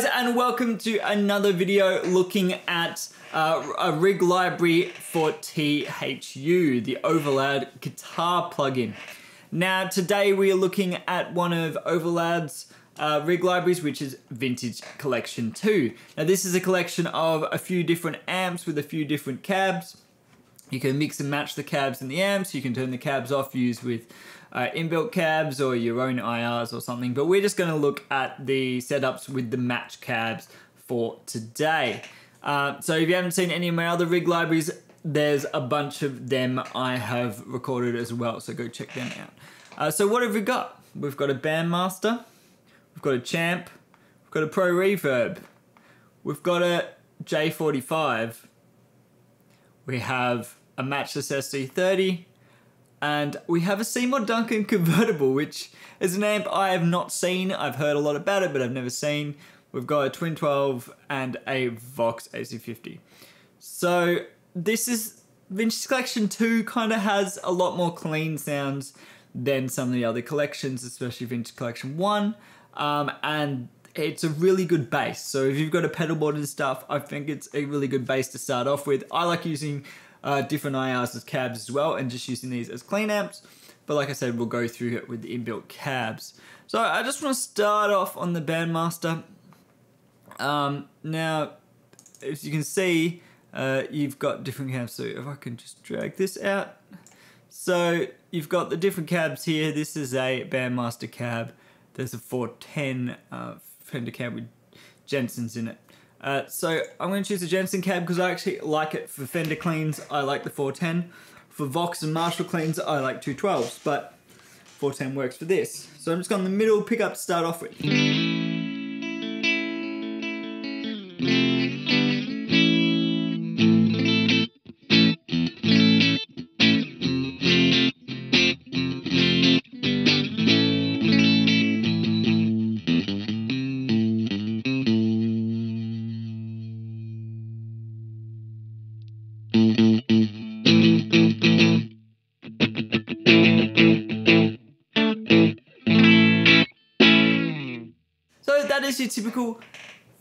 guys, and welcome to another video looking at a rig library for TH-U, the Overloud guitar plugin. Now today we are looking at one of Overloud's rig libraries, which is Vintage Collection 2. Now this is a collection of a few different amps with a few different cabs. You can mix and match the cabs and the amps. You can turn the cabs off, use with inbuilt cabs or your own IRs or something. But we're just going to look at the setups with the match cabs for today. So if you haven't seen any of my other rig libraries, there's a bunch of them I have recorded as well. So go check them out. So what have we got? We've got a Bandmaster. We've got a Champ. We've got a Pro Reverb. We've got a J45. We have a matchless SC30, and we have a Seymour Duncan Convertible, which is an amp I have not seen. I've heard a lot about it, but I've never seen. We've got a Twin 12 and a Vox AC50. So this is Vintage Collection 2, kind of has a lot more clean sounds than some of the other collections, especially Vintage Collection 1, and it's a really good bass. So if you've got a pedal board and stuff, I think it's a really good bass to start off with. I like using different IRs as cabs as well, and just using these as clean amps. But like I said, we'll go through it with the inbuilt cabs. So I just want to start off on the Bandmaster. Now, as you can see, you've got different cabs. So if I can just drag this out. So you've got the different cabs here. This is a Bandmaster cab. There's a 410 Fender cab with Jensen's in it. So I'm going to choose the Jensen cab because I actually like it for Fender cleans. I like the 410. For Vox and Marshall cleans, I like 212s, but 410 works for this. So I'm just going the middle pickup to start off with. So that is your typical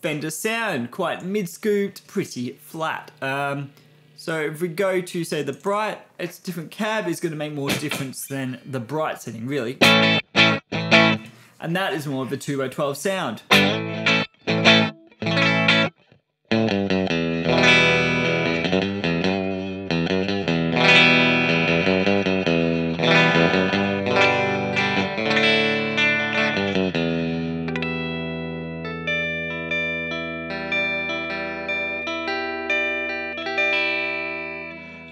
Fender sound, quite mid-scooped, pretty flat. So if we go to, say, the bright, it's a different cab is going to make more difference than the bright setting, really. And that is more of a 2x12 sound.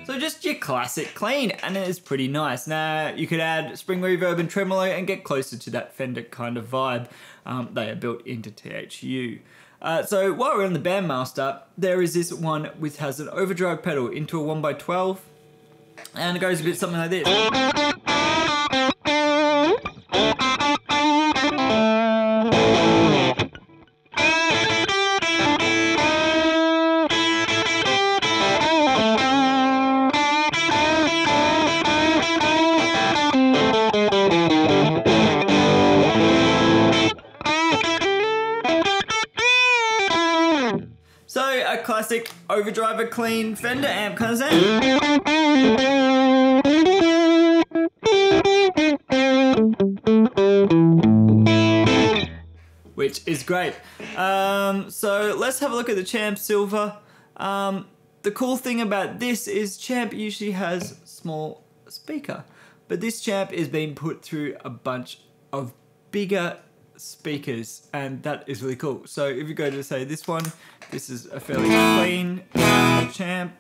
So just your classic clean, and it is pretty nice. Now you could add spring reverb and tremolo and get closer to that Fender kind of vibe. They are built into TH-U. So while we're on the Bandmaster, there is this one which has an overdrive pedal into a 1x12, and it goes a bit something like this. So a classic overdrive, a clean Fender amp kind of sound. Which is great. So let's have a look at the Champ Silver. The cool thing about this is Champ usually has small speaker, but this Champ is being put through a bunch of bigger speakers, and that is really cool. So if you go to, say, this one, this is a fairly clean Champ.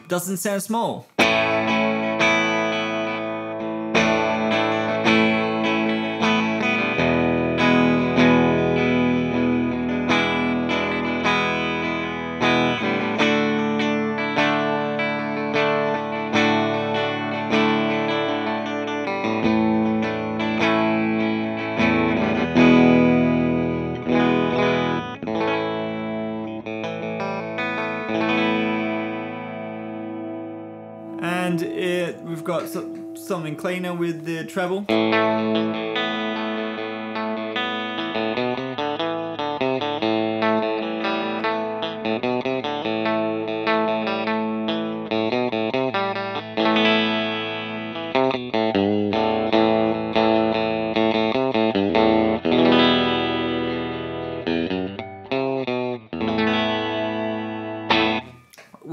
Doesn't sound small. And we've got something cleaner with the treble.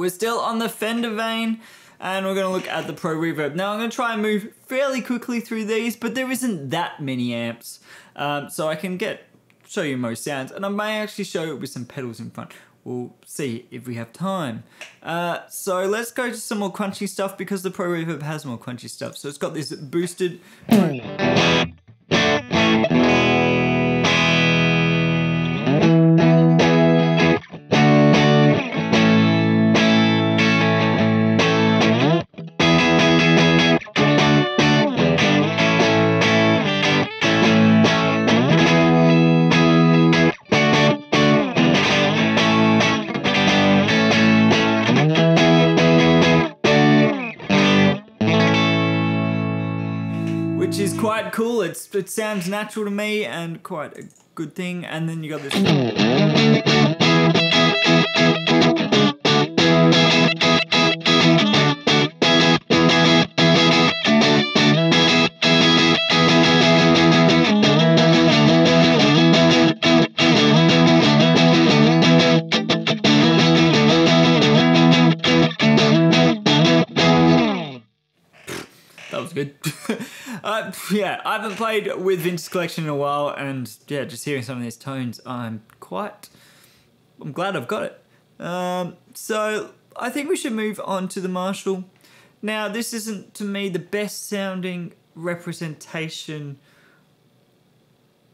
we're still on the Fender vein, and we're going to look at the Pro Reverb. Now, I'm going to try and move fairly quickly through these, but there isn't that many amps, so I can show you most sounds, and I may actually show it with some pedals in front. We'll see if we have time. So let's go to some more crunchy stuff, because the Pro Reverb has more crunchy stuff. So it's got this boosted... which is quite cool. It sounds natural to me and quite a good thing. And then you got this. That was good. Yeah, I haven't played with Vintage Collection in a while, and yeah, just hearing some of these tones, I'm glad I've got it. So I think we should move on to the Marshall. Now, this isn't, to me, the best sounding representation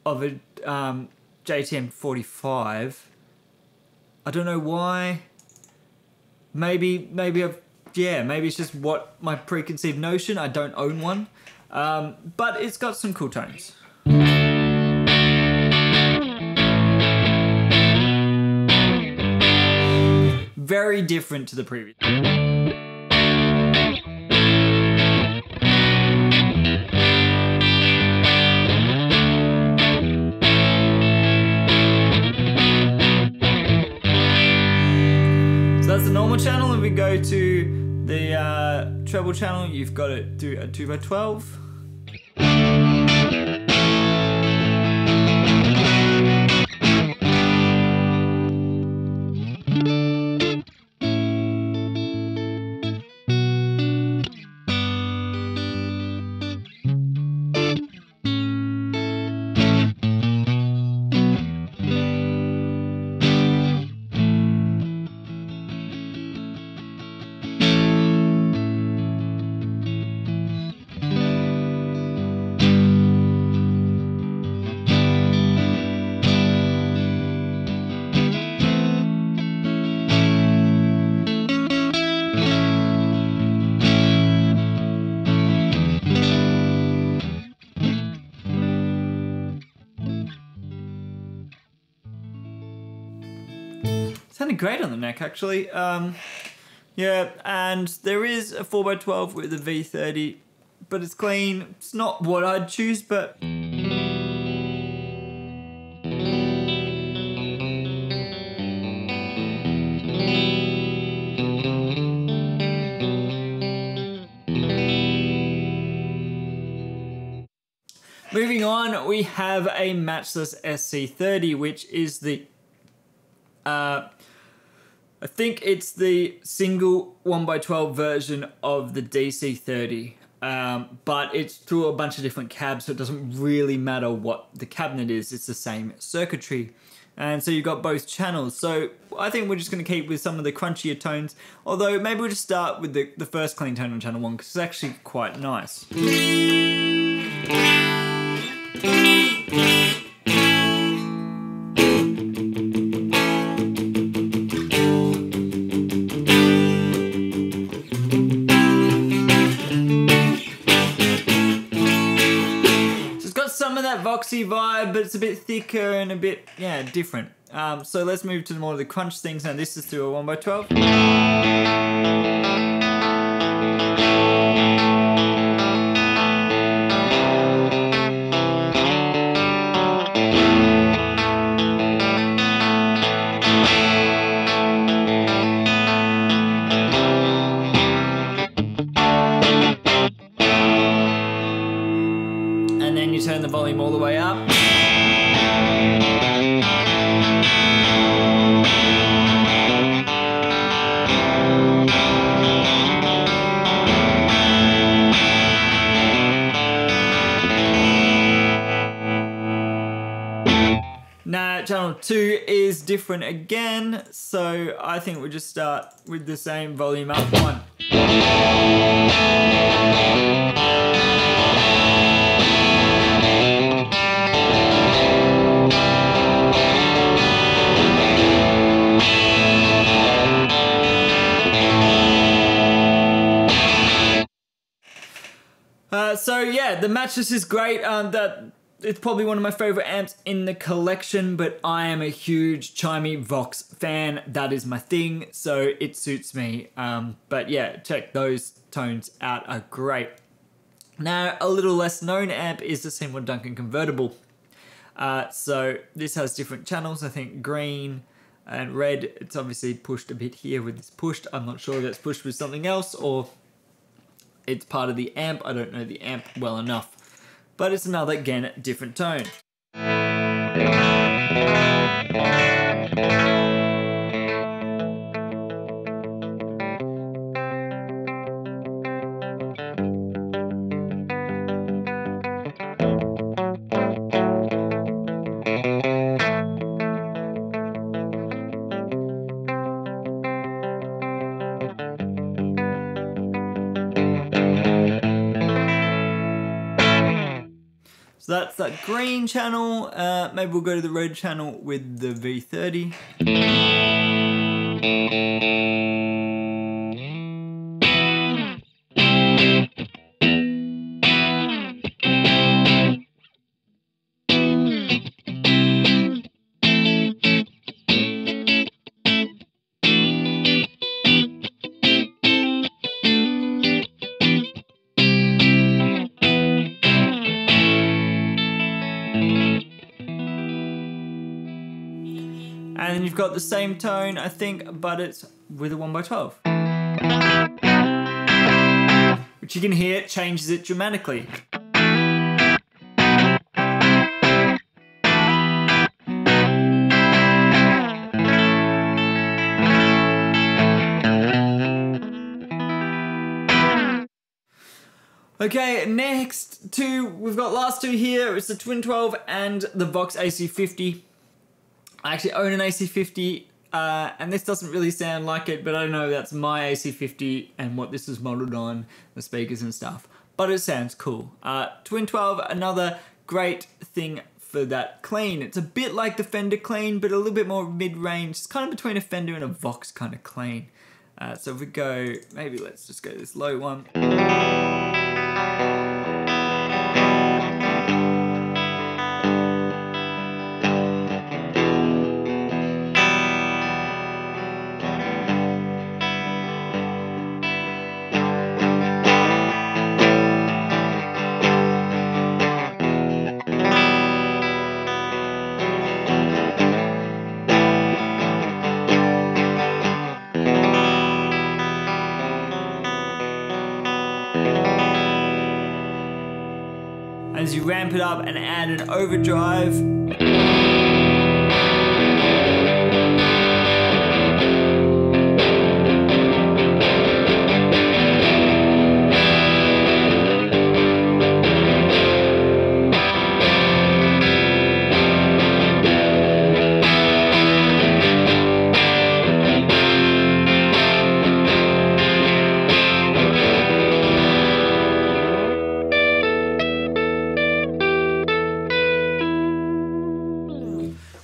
of a JTM 45. I don't know why. Maybe it's just what my preconceived notion. I don't own one. But it's got some cool tones. Very different to the previous. So that's the normal channel. If we go to the treble channel, you've got it through a 2x12. Sounded great on the neck, actually. Yeah, and there is a 4x12 with a V30, but it's clean. It's not what I'd choose, but... Moving on, we have a matchless SC30, which is the... I think it's the single 1x12 version of the DC30, but it's through a bunch of different cabs, so it doesn't really matter what the cabinet is, it's the same circuitry. And so you've got both channels, so I think we're just going to keep with some of the crunchier tones, although maybe we'll just start with the first clean tone on channel 1, because it's actually quite nice. Some of that Voxy vibe, but it's a bit thicker and a bit, yeah, different. So let's move to more of the crunch things. Now this is through a 1x12. And then you turn the volume all the way up. 2 is different again, so I think we'll just start with the same volume up one. So yeah, the matchless is great. It's probably one of my favorite amps in the collection, but I am a huge chimey Vox fan. That is my thing, so it suits me. But yeah, check those tones out, are great. Now, a little less known amp is the Seymour Duncan Convertible. So this has different channels, I think green and red. It's obviously pushed a bit here with this pushed. I'm not sure if it's pushed with something else or it's part of the amp. I don't know the amp well enough, but it's another, again, different tone. So that's that green channel. Maybe we'll go to the red channel with the V30. And then you've got the same tone, I think, but it's with a 1x12. Which you can hear changes it dramatically. Okay, next two, we've got last two here. It's the Twin 12 and the Vox AC50. I actually own an AC50, and this doesn't really sound like it, but I know that's my AC50 and what this is modeled on, the speakers and stuff. But it sounds cool. Twin 12, another great thing for that clean. It's a bit like the Fender clean, but a little bit more mid-range. It's kind of between a Fender and a Vox kind of clean. So if we go, maybe let's just go this low one. As you ramp it up and add an overdrive.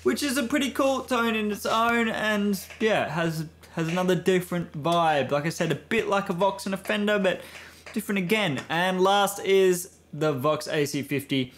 Which is a pretty cool tone in its own, and yeah, has another different vibe. Like I said, a bit like a Vox and a Fender, but different again. And last is the Vox AC50.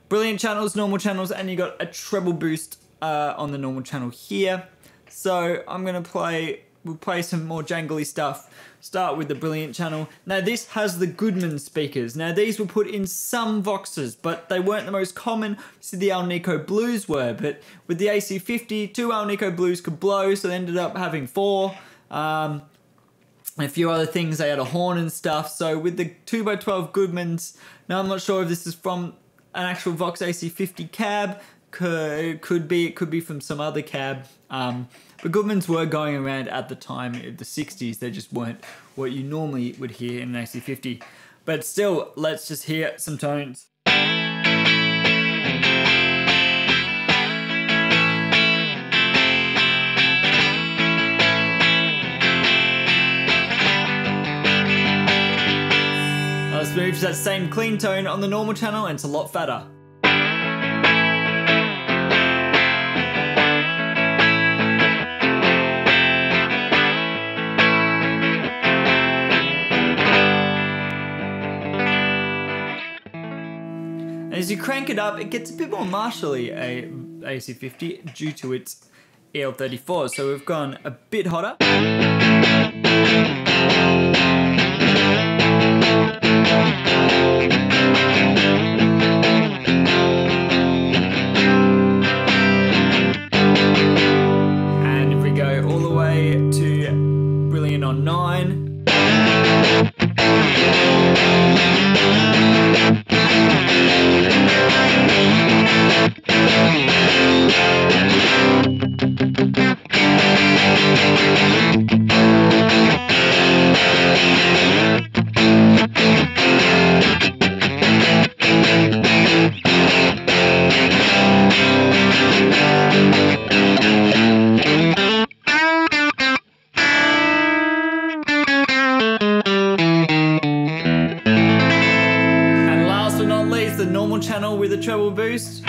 Brilliant channels, normal channels, and you got a treble boost on the normal channel here. So we'll play some more jangly stuff. Start with the Brilliant channel. Now this has the Goodman speakers. Now these were put in some Voxes, but they weren't the most common. See, the Alnico Blues were, but with the AC50, 2 Alnico Blues could blow, so they ended up having 4. And a few other things, they had a horn and stuff. So with the 2x12 Goodmans, now I'm not sure if this is from an actual Vox AC50 cab, could be from some other cab. But Goodmans were going around at the time of the 60s. They just weren't what you normally would hear in an AC50. But still, let's just hear some tones. gives that same clean tone on the normal channel, and it's a lot fatter. As you crank it up, it gets a bit more martially, a AC50, due to its EL34. So we've gone a bit hotter. And if we go all the way to Brilliant on 9. The normal channel with a treble boost.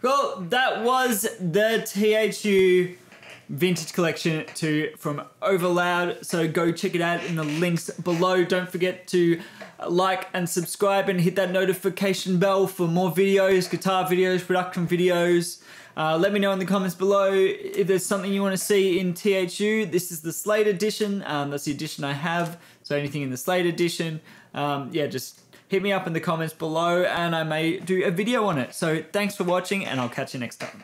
Well, that was the TH-U Vintage Collection 2 from Overloud. So go check it out in the links below. Don't forget to like and subscribe and hit that notification bell for more videos, guitar videos, production videos. Let me know in the comments below if there's something you want to see in TH-U. This is the Slate edition. That's the edition I have. So anything in the Slate edition, yeah, just hit me up in the comments below and I may do a video on it. So thanks for watching and I'll catch you next time.